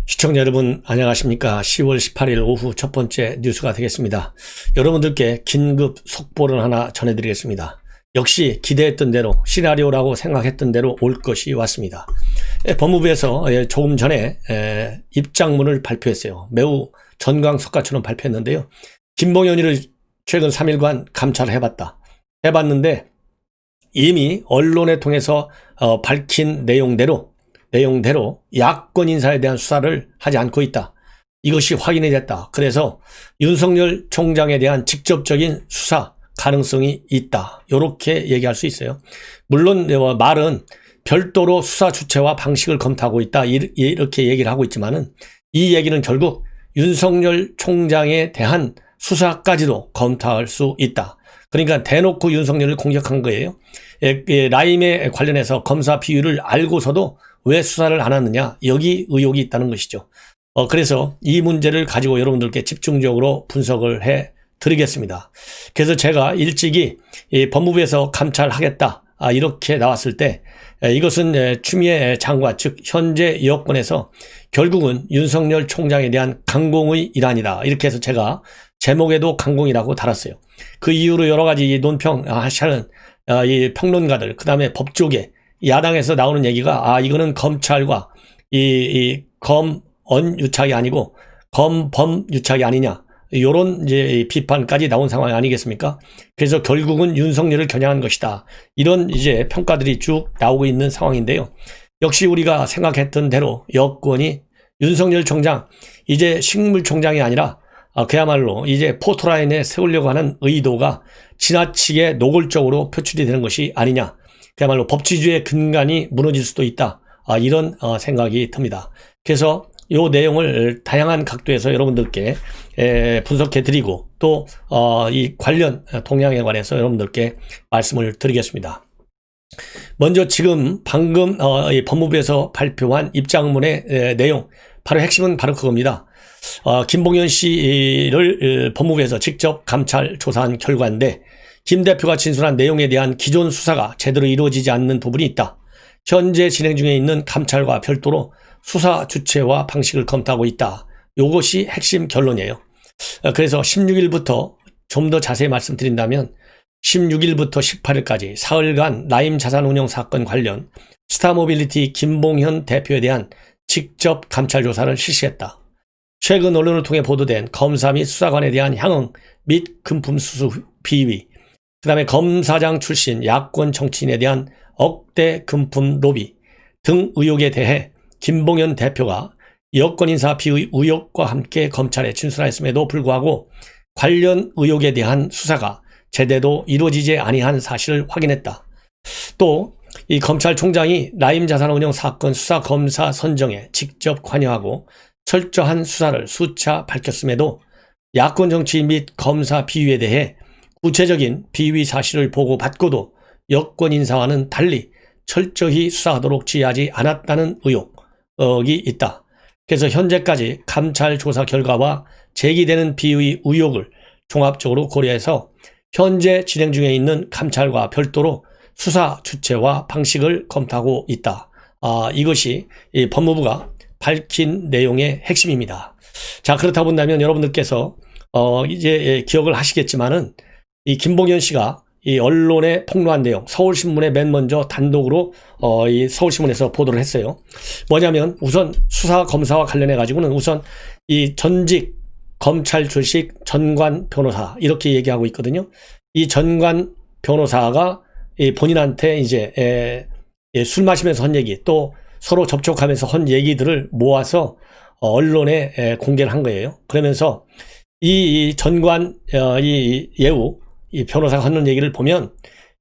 시청자 여러분 안녕하십니까. 10월 18일 오후 첫 번째 뉴스가 되겠습니다. 여러분들께 긴급 속보를 하나 전해드리겠습니다. 역시 기대했던 대로 시나리오라고 생각했던 대로 올 것이 왔습니다. 법무부에서 조금 전에 입장문을 발표했어요. 매우 전광석가처럼 발표했는데요. 김봉현이를 최근 3일간 감찰을 해봤는데 이미 언론에 통해서 밝힌 내용대로 야권 인사에 대한 수사를 하지 않고 있다. 이것이 확인이 됐다. 그래서 윤석열 총장에 대한 직접적인 수사 가능성이 있다. 이렇게 얘기할 수 있어요. 물론 말은 별도로 수사 주체와 방식을 검토하고 있다. 이렇게 얘기를 하고 있지만은 이 얘기는 결국 윤석열 총장에 대한 수사까지도 검토할 수 있다. 그러니까 대놓고 윤석열을 공격한 거예요. 라임에 관련해서 검사 비위를 알고서도 왜 수사를 안 하느냐, 여기 의혹이 있다는 것이죠. 그래서 이 문제를 가지고 여러분들께 집중적으로 분석을 해 드리겠습니다. 그래서 제가 일찍이 법무부에서 감찰하겠다 이렇게 나왔을 때 이것은 추미애 장관 즉 현재 여권에서 결국은 윤석열 총장에 대한 강공의 일환이다. 이렇게 해서 제가 제목에도 강공이라고 달았어요. 그 이후로 여러 가지 논평하시는 이 평론가들, 그 다음에 법조계, 야당에서 나오는 얘기가 이거는 검찰과 이 검언 유착이 아니고 검범 유착이 아니냐, 요런 이제 비판까지 나온 상황이 아니겠습니까? 그래서 결국은 윤석열을 겨냥한 것이다. 이런 이제 평가들이 쭉 나오고 있는 상황인데요. 역시 우리가 생각했던 대로 여권이 윤석열 총장, 이제 식물총장이 아니라 그야말로 이제 포토라인에 세우려고 하는 의도가 지나치게 노골적으로 표출이 되는 것이 아니냐. 그야말로 법치주의의 근간이 무너질 수도 있다. 이런 생각이 듭니다. 그래서 이 내용을 다양한 각도에서 여러분들께 분석해 드리고 또 이 관련 동향에 관해서 여러분들께 말씀을 드리겠습니다. 먼저 지금 방금 법무부에서 발표한 입장문의 내용, 바로 핵심은 바로 그겁니다. 김봉현 씨를 법무부에서 직접 감찰 조사한 결과인데 김 대표가 진술한 내용에 대한 기존 수사가 제대로 이루어지지 않는 부분이 있다. 현재 진행 중에 있는 감찰과 별도로 수사 주체와 방식을 검토하고 있다. 이것이 핵심 결론이에요. 그래서 16일부터 좀 더 자세히 말씀드린다면 16일부터 18일까지 사흘간 라임 자산운용 사건 관련 스타모빌리티 김봉현 대표에 대한 직접 감찰 조사를 실시했다. 최근 언론을 통해 보도된 검사 및 수사관에 대한 향응 및 금품 수수 비위, 그 다음에 검사장 출신 야권 정치인에 대한 억대 금품 로비 등 의혹에 대해 김봉현 대표가 여권 인사 비의 의혹과 함께 검찰에 진술하였음에도 불구하고 관련 의혹에 대한 수사가 제대로 이루어지지 아니한 사실을 확인했다. 또 이 검찰총장이 라임 자산운용 사건 수사 검사 선정에 직접 관여하고 철저한 수사를 수차 밝혔음에도 야권 정치인 및 검사 비위에 대해 구체적인 비위 사실을 보고받고도 여권 인사와는 달리 철저히 수사하도록 지휘하지 않았다는 의혹이 있다. 그래서 현재까지 감찰 조사 결과와 제기되는 비위 의혹을 종합적으로 고려해서 현재 진행 중에 있는 감찰과 별도로 수사 주체와 방식을 검토하고 있다. 이것이 이 법무부가 밝힌 내용의 핵심입니다. 자, 그렇다 본다면 여러분들께서 이제 기억을 하시겠지만은 이 김봉현 씨가 이 언론에 폭로한 내용, 서울신문에 맨 먼저 단독으로 이 서울신문에서 보도를 했어요. 뭐냐면 우선 수사 검사와 관련해 가지고는 우선 이 전직 검찰 출신 전관 변호사 이렇게 얘기하고 있거든요. 이 전관 변호사가 이 본인한테 이제 술 마시면서 한 얘기, 또 서로 접촉하면서 한 얘기들을 모아서 언론에 공개를 한 거예요. 그러면서 이 전관 이 예우 이 변호사가 하는 얘기를 보면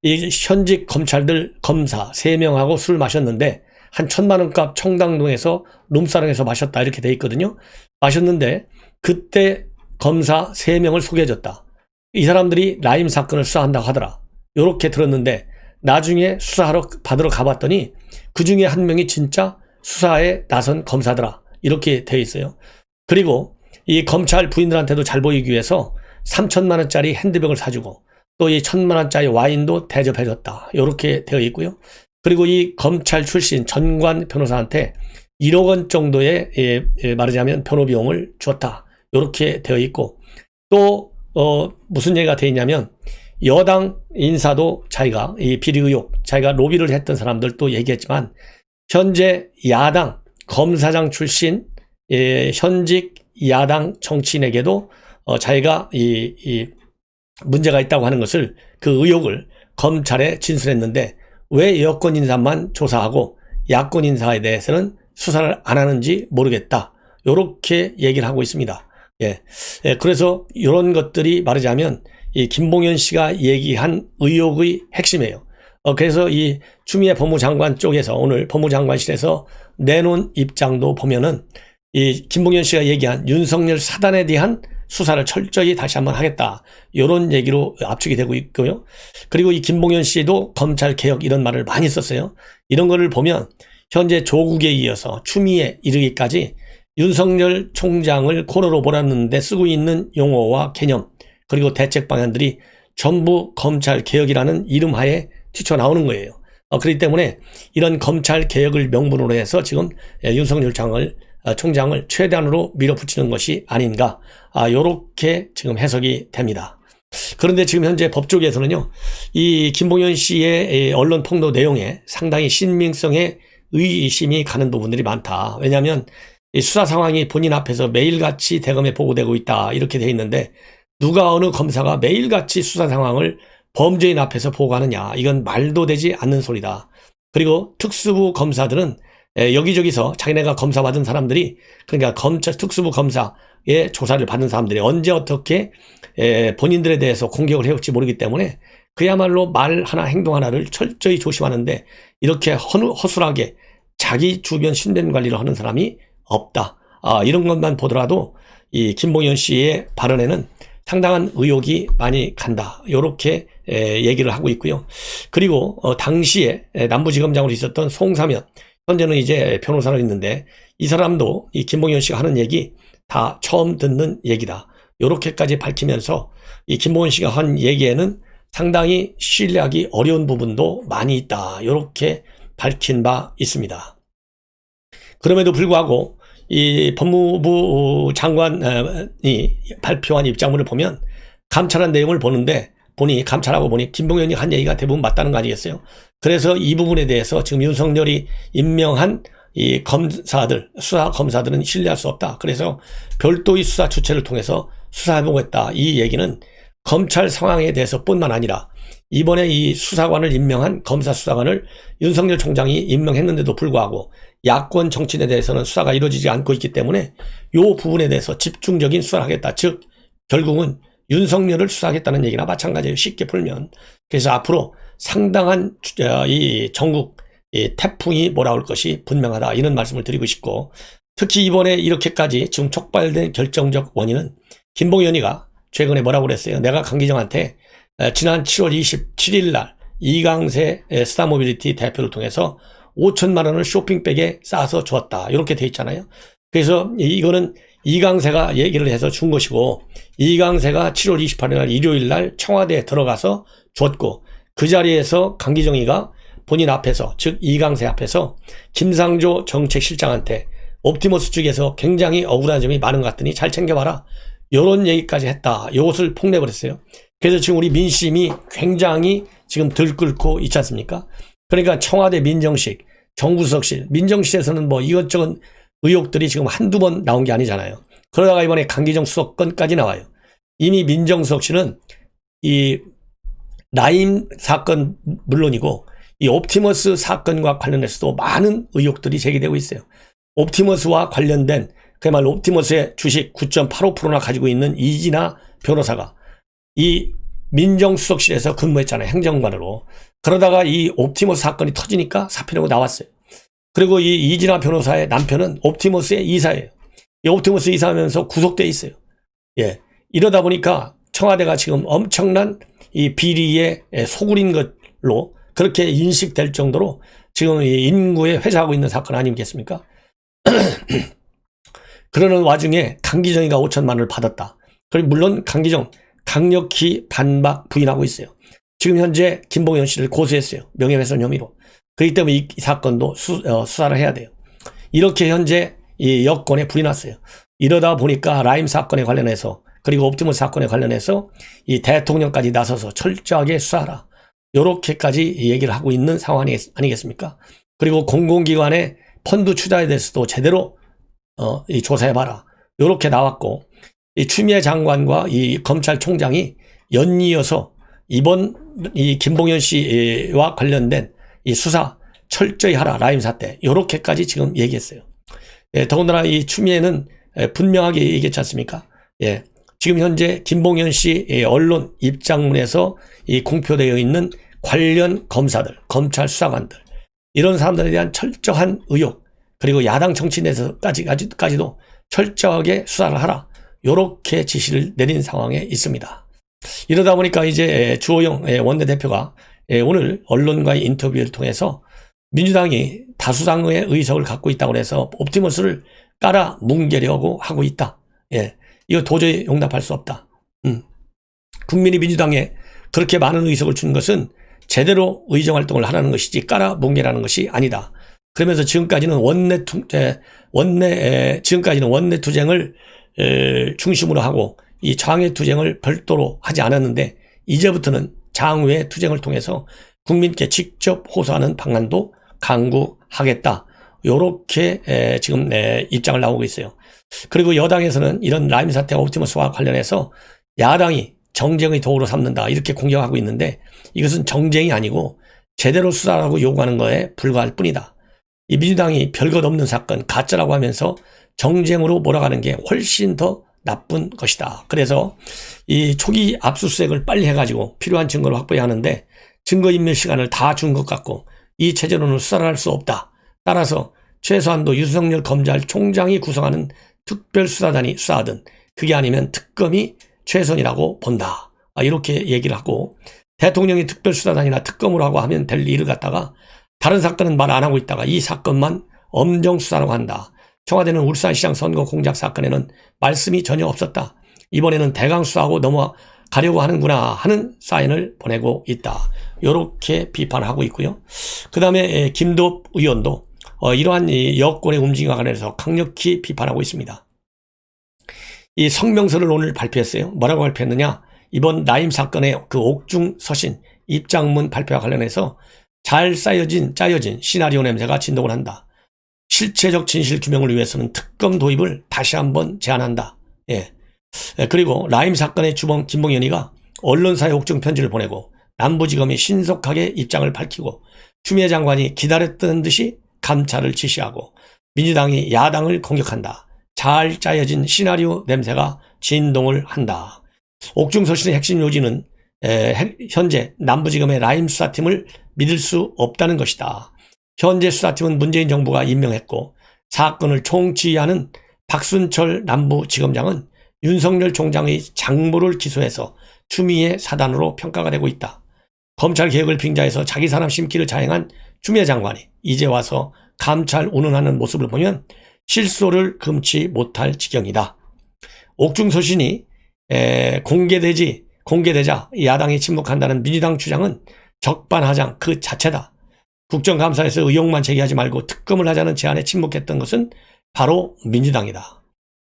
이 현직 검찰들 검사 3명하고 술 마셨는데 한 1,000만 원값 청담동에서 룸사롱에서 마셨다 이렇게 돼 있거든요. 마셨는데 그때 검사 3명을 소개해줬다. 이 사람들이 라임 사건을 수사한다고 하더라. 이렇게 들었는데 나중에 수사하러 받으러 가봤더니 그 중에 한 명이 진짜 수사에 나선 검사더라. 이렇게 돼 있어요. 그리고 이 검찰 부인들한테도 잘 보이기 위해서 3,000만 원짜리 핸드백을 사주고 또 이 1,000만 원짜리 와인도 대접해줬다. 이렇게 되어 있고요. 그리고 이 검찰 출신 전관 변호사한테 1억 원 정도의 말하자면 변호 비용을 줬다. 이렇게 되어 있고 또 무슨 얘기가 되어 있냐면 여당 인사도 자기가 이 비리 의혹 자기가 로비를 했던 사람들도 얘기했지만 현재 야당 검사장 출신 현직 야당 정치인에게도 자기가 이 문제가 있다고 하는 것을 그 의혹을 검찰에 진술했는데 왜 여권 인사만 조사하고 야권 인사에 대해서는 수사를 안 하는지 모르겠다. 이렇게 얘기를 하고 있습니다. 그래서 이런 것들이 말하자면 이 김봉현 씨가 얘기한 의혹의 핵심이에요. 그래서 이 추미애 법무장관 쪽에서 오늘 법무장관실에서 내놓은 입장도 보면은 이 김봉현 씨가 얘기한 윤석열 사단에 대한 수사를 철저히 다시 한번 하겠다. 이런 얘기로 압축이 되고 있고요. 그리고 이 김봉현 씨도 검찰 개혁 이런 말을 많이 썼어요. 이런 거를 보면 현재 조국에 이어서 추미애 이르기까지 윤석열 총장을 코너로 몰았는데 쓰고 있는 용어와 개념 그리고 대책 방안들이 전부 검찰 개혁이라는 이름하에 튀쳐나오는 거예요. 그렇기 때문에 이런 검찰 개혁을 명분으로 해서 지금 윤석열 총장을 최대한으로 밀어붙이는 것이 아닌가 요렇게 지금 해석이 됩니다. 그런데 지금 현재 법조계에서는요 이 김봉현 씨의 언론 폭로 내용에 상당히 신빙성에 의심이 가는 부분들이 많다. 왜냐하면 이 수사 상황이 본인 앞에서 매일같이 대검에 보고되고 있다 이렇게 돼 있는데 누가 어느 검사가 매일같이 수사 상황을 범죄인 앞에서 보고하느냐 이건 말도 되지 않는 소리다. 그리고 특수부 검사들은 여기저기서 자기네가 검사 받은 사람들이 그러니까 검찰 특수부 검사의 조사를 받은 사람들이 언제 어떻게 본인들에 대해서 공격을 해올지 모르기 때문에 그야말로 말 하나 행동 하나를 철저히 조심하는데 이렇게 허술하게 자기 주변 신변 관리를 하는 사람이 없다. 이런 것만 보더라도 이 김봉현 씨의 발언에는 상당한 의혹이 많이 간다. 이렇게 얘기를 하고 있고요. 그리고 당시에 남부지검장으로 있었던 송사면 현재는 이제 변호사로 있는데 이 사람도 이 김봉현 씨가 하는 얘기 다 처음 듣는 얘기다. 이렇게까지 밝히면서 이 김봉현 씨가 한 얘기에는 상당히 신뢰하기 어려운 부분도 많이 있다. 이렇게 밝힌 바 있습니다. 그럼에도 불구하고 이 법무부 장관이 발표한 입장문을 보면 감찰한 내용을 보니 감찰하고 보니 김봉현이 한 얘기가 대부분 맞다는 거 아니겠어요? 그래서 이 부분에 대해서 지금 윤석열이 임명한 이 검사들, 수사 검사들은 신뢰할 수 없다. 그래서 별도의 수사 주체를 통해서 수사해보겠다. 이 얘기는 검찰 상황에 대해서 뿐만 아니라 이번에 이 수사관을 임명한 검사 수사관을 윤석열 총장이 임명했는데도 불구하고 야권 정치인에 대해서는 수사가 이루어지지 않고 있기 때문에 이 부분에 대해서 집중적인 수사를 하겠다. 즉 결국은 윤석열을 수사하겠다는 얘기나 마찬가지예요. 쉽게 풀면. 그래서 앞으로 상당한 이 전국 이 태풍이 몰아올 것이 분명하다. 이런 말씀을 드리고 싶고 특히 이번에 이렇게까지 지금 촉발된 결정적 원인은 김봉현이가 최근에 뭐라고 그랬어요. 내가 강기정한테 지난 7월 27일 날 이강세 스타모빌리티 대표를 통해서 5천만 원을 쇼핑백에 싸서 줬다. 이렇게 돼 있잖아요. 그래서 이거는 이강세가 얘기를 해서 준 것이고 이강세가 7월 28일 날 일요일 날 청와대에 들어가서 줬고 그 자리에서 강기정이가 본인 앞에서 즉 이강세 앞에서 김상조 정책실장한테 옵티머스 측에서 굉장히 억울한 점이 많은 것 같더니 잘 챙겨봐라. 이런 얘기까지 했다. 이것을 폭내버렸어요. 그래서 지금 우리 민심이 굉장히 지금 들끓고 있지 않습니까? 그러니까 청와대 민정식, 정부수석실, 민정실에서는 뭐 이것저것 의혹들이 지금 한두 번 나온 게 아니잖아요. 그러다가 이번에 강기정 수석 건까지 나와요. 이미 민정수석실은 이 라임 사건 물론이고 이 옵티머스 사건과 관련해서도 많은 의혹들이 제기되고 있어요. 옵티머스와 관련된 그야말로 옵티머스의 주식 9.85%나 가지고 있는 이진아 변호사가 이 민정수석실에서 근무했잖아요. 행정관으로. 그러다가 이 옵티머스 사건이 터지니까 사표내고 나왔어요. 그리고 이 이진아 변호사의 남편은 옵티머스의 이사예요. 이 옵티머스 이사하면서 구속돼 있어요. 이러다 보니까 청와대가 지금 엄청난 이 비리에 소굴인 것로 그렇게 인식될 정도로 지금 이 인구에 회자하고 있는 사건 아니겠습니까? 그러는 와중에 강기정이가 5천만 원을 받았다. 그리고 물론 강기정 강력히 반박 부인하고 있어요. 지금 현재 김봉현 씨를 고소했어요. 명예훼손 혐의로. 그렇기 때문에 이 사건도 수사를 해야 돼요. 이렇게 현재 이 여권에 불이 났어요. 이러다 보니까 라임 사건에 관련해서 그리고 옵티머스 사건에 관련해서 이 대통령까지 나서서 철저하게 수사하라. 요렇게까지 얘기를 하고 있는 상황 아니겠습니까? 그리고 공공기관의 펀드 투자에 대해서도 제대로 이 조사해봐라. 요렇게 나왔고, 이 추미애 장관과 이 검찰총장이 연이어서 이번 이 김봉현 씨와 관련된 이 수사 철저히 하라. 라임 사태. 요렇게까지 지금 얘기했어요. 예, 더군다나 이 추미애는 분명하게 얘기했지 않습니까? 예. 지금 현재 김봉현 씨 언론 입장문에서 이 공표되어 있는 관련 검사들, 검찰 수사관들, 이런 사람들에 대한 철저한 의혹, 그리고 야당 정치인에서까지도 철저하게 수사를 하라. 요렇게 지시를 내린 상황에 있습니다. 이러다 보니까 이제 주호영 원내대표가 오늘 언론과의 인터뷰를 통해서 민주당이 다수당의 의석을 갖고 있다고 해서 옵티머스를 깔아 뭉개려고 하고 있다. 예. 이거 도저히 용납할 수 없다. 국민이 민주당에 그렇게 많은 의석을 준 것은 제대로 의정활동을 하라는 것이지 깔아 뭉개라는 것이 아니다. 그러면서 지금까지는 지금까지는 원내 투쟁을 중심으로 하고 이 장외 투쟁을 별도로 하지 않았는데 이제부터는 장외 투쟁을 통해서 국민께 직접 호소하는 방안도 강구하겠다. 요렇게 지금 입장을 나오고 있어요. 그리고 여당에서는 이런 라임 사태와 옵티머스와 관련해서 야당이 정쟁의 도구로 삼는다 이렇게 공격하고 있는데 이것은 정쟁이 아니고 제대로 수사라고 요구하는 거에 불과할 뿐이다. 이 민주당이 별것 없는 사건 가짜라고 하면서 정쟁으로 몰아가는 게 훨씬 더 나쁜 것이다. 그래서 이 초기 압수수색을 빨리 해가지고 필요한 증거를 확보해야 하는데 증거인멸 시간을 다 준 것 같고 이 체제로는 수사를 할 수 없다. 따라서 최소한도 윤석열 검찰총장이 구성하는 특별수사단이 수사하든 그게 아니면 특검이 최선이라고 본다. 이렇게 얘기를 하고 대통령이 특별수사단이나 특검으로 하고 하면 될 일을 갖다가 다른 사건은 말 안 하고 있다가 이 사건만 엄정수사라고 한다. 청와대는 울산시장 선거 공작 사건에는 말씀이 전혀 없었다. 이번에는 대강수사하고 넘어가려고 하는구나 하는 사인을 보내고 있다. 이렇게 비판하고 있고요. 그 다음에 김도읍 의원도 이러한 여권의 움직임과 관련해서 강력히 비판하고 있습니다. 이 성명서를 오늘 발표했어요. 뭐라고 발표했느냐? 이번 라임 사건의 그 옥중 서신 입장문 발표와 관련해서 잘 짜여진 시나리오 냄새가 진동을 한다. 실체적 진실 규명을 위해서는 특검 도입을 다시 한번 제안한다. 예. 그리고 라임 사건의 주범 김봉현이가 언론사에 옥중 편지를 보내고 남부지검이 신속하게 입장을 밝히고 추미애 장관이 기다렸던 듯이 감찰을 지시하고 민주당이 야당을 공격한다. 잘 짜여진 시나리오 냄새가 진동을 한다. 옥중 서신의 핵심 요지는 현재 남부지검의 라임 수사팀을 믿을 수 없다는 것이다. 현재 수사팀은 문재인 정부가 임명했고 사건을 총지휘하는 박순철 남부지검장은 윤석열 총장의 장모를 기소해서 추미애 사단으로 평가가 되고 있다. 검찰개혁을 빙자해서 자기 사람 심기를 자행한 추미애 장관이 이제 와서 감찰 운운하는 모습을 보면 실소를 금치 못할 지경이다. 옥중 서신이 공개되자 야당이 침묵한다는 민주당 주장은 적반하장 그 자체다. 국정감사에서 의혹만 제기하지 말고 특검을 하자는 제안에 침묵했던 것은 바로 민주당이다.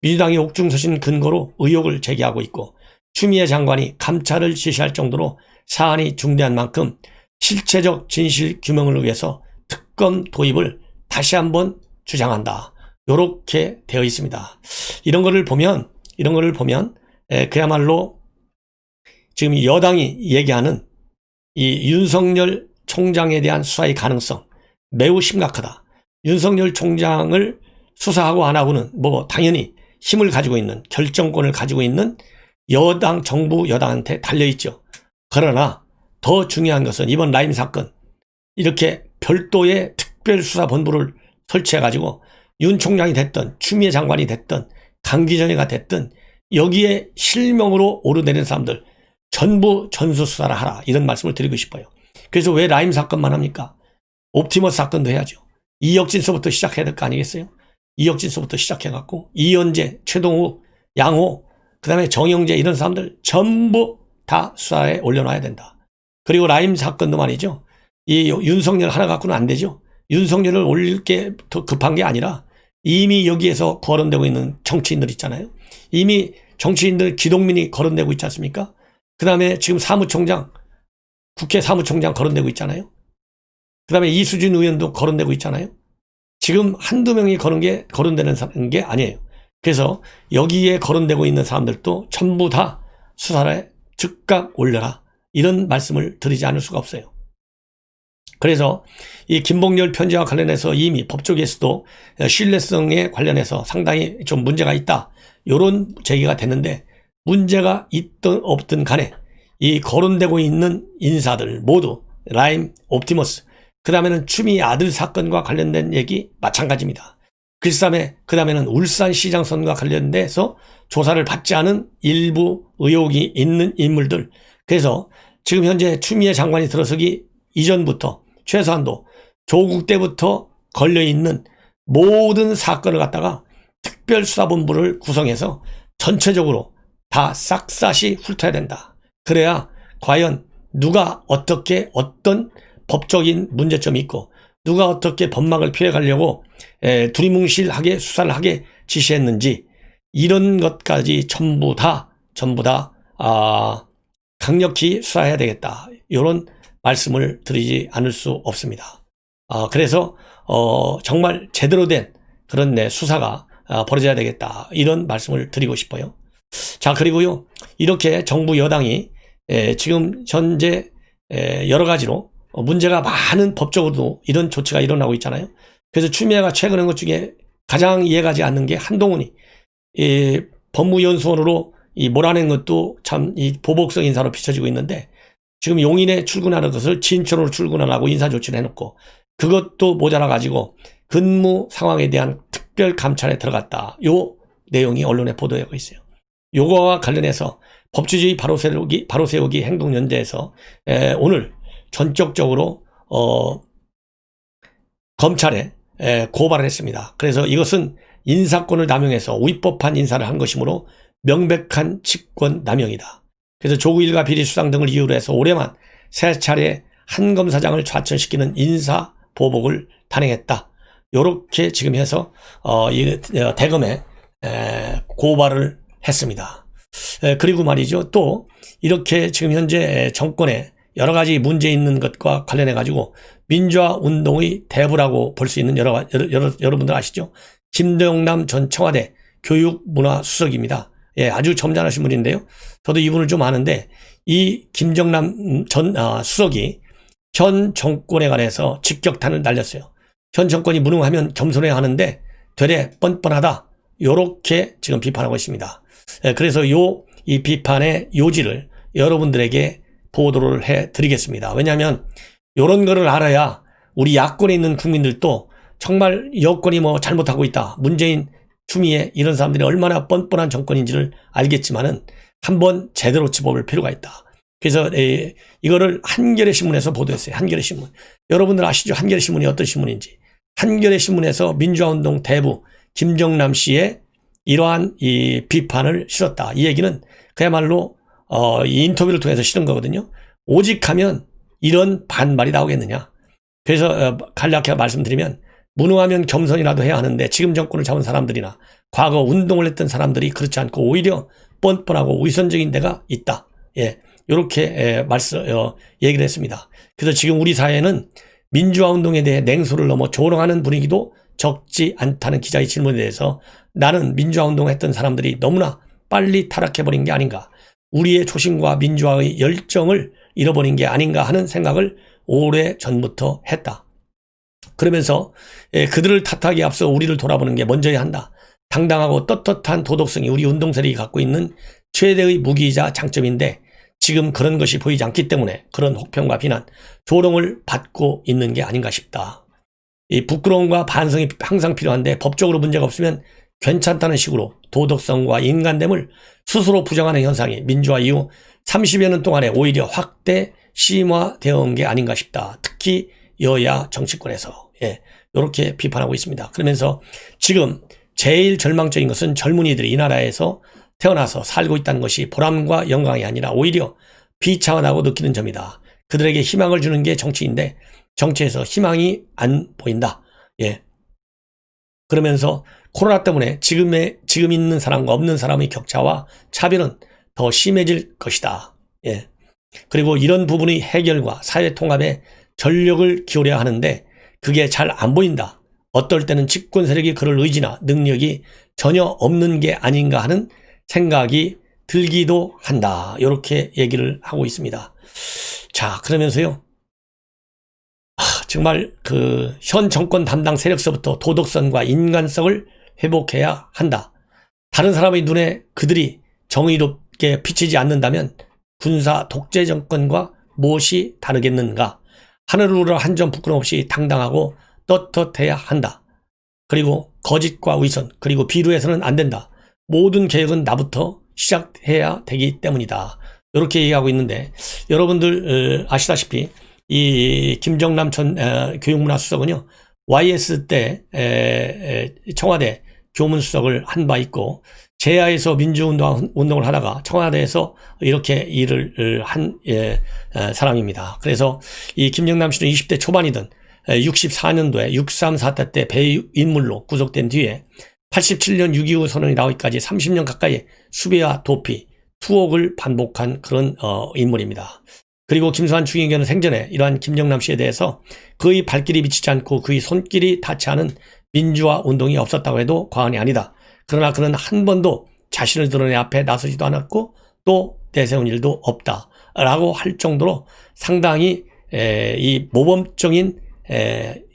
민주당이 옥중 서신 근거로 의혹을 제기하고 있고 추미애 장관이 감찰을 지시할 정도로 사안이 중대한 만큼 실체적 진실 규명을 위해서 특검 도입을 다시 한번 주장한다. 이렇게 되어 있습니다. 이런 거를 보면 그야말로 지금 여당이 얘기하는 이 윤석열 총장에 대한 수사의 가능성 매우 심각하다. 윤석열 총장을 수사하고 안 하고는 당연히 힘을 가지고 있는 결정권을 가지고 있는 여당 정부 여당한테 달려있죠. 그러나 더 중요한 것은 이번 라임 사건 이렇게 별도의 특별수사본부를 설치해가지고 윤 총장이 됐든 추미애 장관이 됐든 강기정이가 됐든 여기에 실명으로 오르내린 사람들 전부 전수수사를 하라 이런 말씀을 드리고 싶어요. 그래서 왜 라임 사건만 합니까? 옵티머스 사건도 해야죠. 이혁진서부터 시작해야 될 거 아니겠어요? 이혁진서부터 시작해갖고 이현재, 최동욱, 양호, 그 다음에 정영재 이런 사람들 전부 다 수사에 올려놔야 된다. 그리고 라임 사건도 말이죠. 이 윤석열 하나 갖고는 안 되죠. 윤석열을 올릴 게 더 급한 게 아니라 이미 여기에서 거론되고 있는 정치인들 있잖아요. 이미 정치인들 기동민이 거론되고 있지 않습니까? 그 다음에 지금 사무총장, 국회 사무총장 거론되고 있잖아요. 그 다음에 이수진 의원도 거론되고 있잖아요. 지금 한두 명이 거론되는 게 아니에요. 그래서 여기에 거론되고 있는 사람들도 전부 다 수사에 즉각 올려라. 이런 말씀을 드리지 않을 수가 없어요. 그래서 이 김봉렬 편지와 관련해서 이미 법조계에서도 신뢰성에 관련해서 상당히 좀 문제가 있다. 이런 제기가 됐는데 문제가 있든 없든 간에 이 거론되고 있는 인사들 모두 라임, 옵티머스, 그 다음에는 추미애 아들 사건과 관련된 얘기 마찬가지입니다. 그 다음에는 울산시장 선거와 관련돼서 조사를 받지 않은 일부 의혹이 있는 인물들. 그래서 지금 현재 추미애 장관이 들어서기 이전부터 최소한도 조국 때부터 걸려있는 모든 사건을 갖다가 특별수사본부를 구성해서 전체적으로 다 싹싹이 훑어야 된다. 그래야 과연 누가 어떻게 어떤 법적인 문제점이 있고 누가 어떻게 법망을 피해가려고 두리뭉실하게 수사를 하게 지시했는지 이런 것까지 전부 다 강력히 수사해야 되겠다. 이런 말씀을 드리지 않을 수 없습니다. 그래서 정말 제대로 된 그런 수사가 벌어져야 되겠다. 이런 말씀을 드리고 싶어요. 자, 그리고요, 이렇게 정부 여당이 지금 현재 여러 가지로 문제가 많은 법적으로도 이런 조치가 일어나고 있잖아요. 그래서 추미애가 최근에 한 것 중에 가장 이해가지 않는 게 한동훈이 법무연수원으로 몰아낸 것도 참 보복성 인사로 비춰지고 있는데 지금 용인에 출근하는 것을 진천으로 출근하라고 인사조치를 해놓고 그것도 모자라 가지고 근무 상황에 대한 특별 감찰에 들어갔다. 요 내용이 언론에 보도되고 있어요. 요거와 관련해서 법치주의 바로 세우기 행동연대에서 오늘 전격적으로 검찰에 고발을 했습니다. 그래서 이것은 인사권을 남용해서 위법한 인사를 한 것이므로 명백한 직권 남용이다. 그래서 조국 일가 비리 수상 등을 이유로 해서 올해만 3차례 한 검사장을 좌천시키는 인사 보복을 단행했다. 요렇게 지금 해서 대검에 고발을 했습니다. 그리고 말이죠. 또 이렇게 지금 현재 정권에 여러 가지 문제 있는 것과 관련해 가지고 민주화 운동의 대부라고 볼 수 있는 여러분들 아시죠? 김동남 전 청와대 교육문화수석입니다. 예, 아주 점잖으신 분인데요. 저도 이분을 좀 아는데 이 김정남 전 수석이 현 정권에 관해서 직격탄을 날렸어요. 현 정권이 무능하면 겸손해야 하는데 되레 뻔뻔하다. 요렇게 지금 비판하고 있습니다. 예, 그래서 이 비판의 요지를 여러분들에게 보도를 해드리겠습니다. 왜냐하면 이런 거를 알아야 우리 야권에 있는 국민들도 정말 여권이 뭐 잘못하고 있다. 문재인, 추미애 이런 사람들이 얼마나 뻔뻔한 정권인지를 알겠지만은 한번 제대로 짚어볼 필요가 있다. 그래서 이거를 한겨레 신문에서 보도했어요. 한겨레 신문. 여러분들 아시죠? 한겨레 신문이 어떤 신문인지. 한겨레 신문에서 민주화운동 대부 김정남 씨의 이러한 이 비판을 실었다. 이 얘기는 그야말로 이 인터뷰를 통해서 실은 거거든요. 오직 하면 이런 반말이 나오겠느냐. 그래서 간략하게 말씀드리면 무능하면 겸손이라도 해야 하는데 지금 정권을 잡은 사람들이나 과거 운동을 했던 사람들이 그렇지 않고 오히려 뻔뻔하고 위선적인 데가 있다. 예, 이렇게 얘기를 했습니다. 그래서 지금 우리 사회는 민주화 운동에 대해 냉소를 넘어 조롱하는 분위기도 적지 않다는 기자의 질문에 대해서 나는 민주화 운동을 했던 사람들이 너무나 빨리 타락해버린 게 아닌가. 우리의 초심과 민주화의 열정을 잃어버린 게 아닌가 하는 생각을 오래 전부터 했다. 그러면서 그들을 탓하기에 앞서 우리를 돌아보는 게 먼저야 한다. 당당하고 떳떳한 도덕성이 우리 운동 세력이 갖고 있는 최대의 무기이자 장점인데 지금 그런 것이 보이지 않기 때문에 그런 혹평과 비난, 조롱을 받고 있는 게 아닌가 싶다. 이 부끄러움과 반성이 항상 필요한데 법적으로 문제가 없으면 괜찮다는 식으로 도덕성과 인간됨을 스스로 부정하는 현상이 민주화 이후 30여 년 동안에 오히려 확대 심화되어 온 게 아닌가 싶다. 특히 여야 정치권에서 이렇게 비판하고 있습니다. 그러면서 지금 제일 절망적인 것은 젊은이들이 이 나라에서 태어나서 살고 있다는 것이 보람과 영광이 아니라 오히려 비참하다고 느끼는 점이다. 그들에게 희망을 주는 게 정치인데 정치에서 희망이 안 보인다. 예. 그러면서 코로나 때문에 지금 있는 사람과 없는 사람의 격차와 차별은 더 심해질 것이다. 예. 그리고 이런 부분의 해결과 사회 통합에 전력을 기울여야 하는데 그게 잘 안 보인다. 어떨 때는 집권 세력이 그럴 의지나 능력이 전혀 없는 게 아닌가 하는 생각이 들기도 한다. 이렇게 얘기를 하고 있습니다. 자, 그러면서요. 정말 그 현 정권 담당 세력서부터 도덕성과 인간성을 회복해야 한다. 다른 사람의 눈에 그들이 정의롭게 비치지 않는다면 군사 독재 정권과 무엇이 다르겠는가. 하늘을 우러 한 점 부끄럼 없이 당당하고 떳떳해야 한다. 그리고 거짓과 위선 그리고 비루해서는 안 된다. 모든 개혁은 나부터 시작해야 되기 때문이다. 이렇게 얘기하고 있는데 여러분들 아시다시피 이 김정남 전 교육문화수석은요. YS 때 청와대 교문수석을 한 바 있고 제야에서 민주운동을 하다가 청와대에서 이렇게 일을 한 사람입니다. 그래서 이 김정남 씨는 20대 초반이던 64년도에 6.3 사태 때 배인물로 구속된 뒤에 87년 6.25 선언이 나오기까지 30년 가까이 수배와 도피, 투옥을 반복한 그런 인물입니다. 그리고 김수환 추기경은 생전에 이러한 김정남 씨에 대해서 그의 발길이 미치지 않고 그의 손길이 닿지 않은 민주화 운동이 없었다고 해도 과언이 아니다. 그러나 그는 한 번도 자신을 드러내 앞에 나서지도 않았고 또 내세운 일도 없다라고 할 정도로 상당히 이 모범적인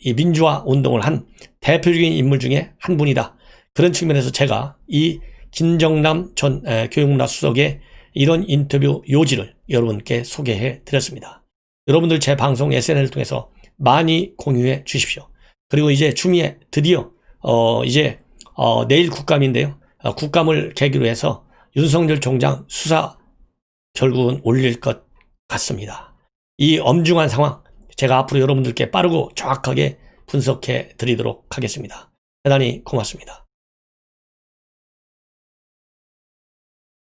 이 민주화 운동을 한 대표적인 인물 중에 한 분이다. 그런 측면에서 제가 이 김정남 전 교육문화수석의 이런 인터뷰 요지를 여러분께 소개해 드렸습니다. 여러분들 제 방송 SNS를 통해서 많이 공유해 주십시오. 그리고 이제 추미애 드디어 이제 내일 국감인데요. 국감을 계기로 해서 윤석열 총장 수사 결국은 올릴 것 같습니다. 이 엄중한 상황 제가 앞으로 여러분들께 빠르고 정확하게 분석해 드리도록 하겠습니다. 대단히 고맙습니다.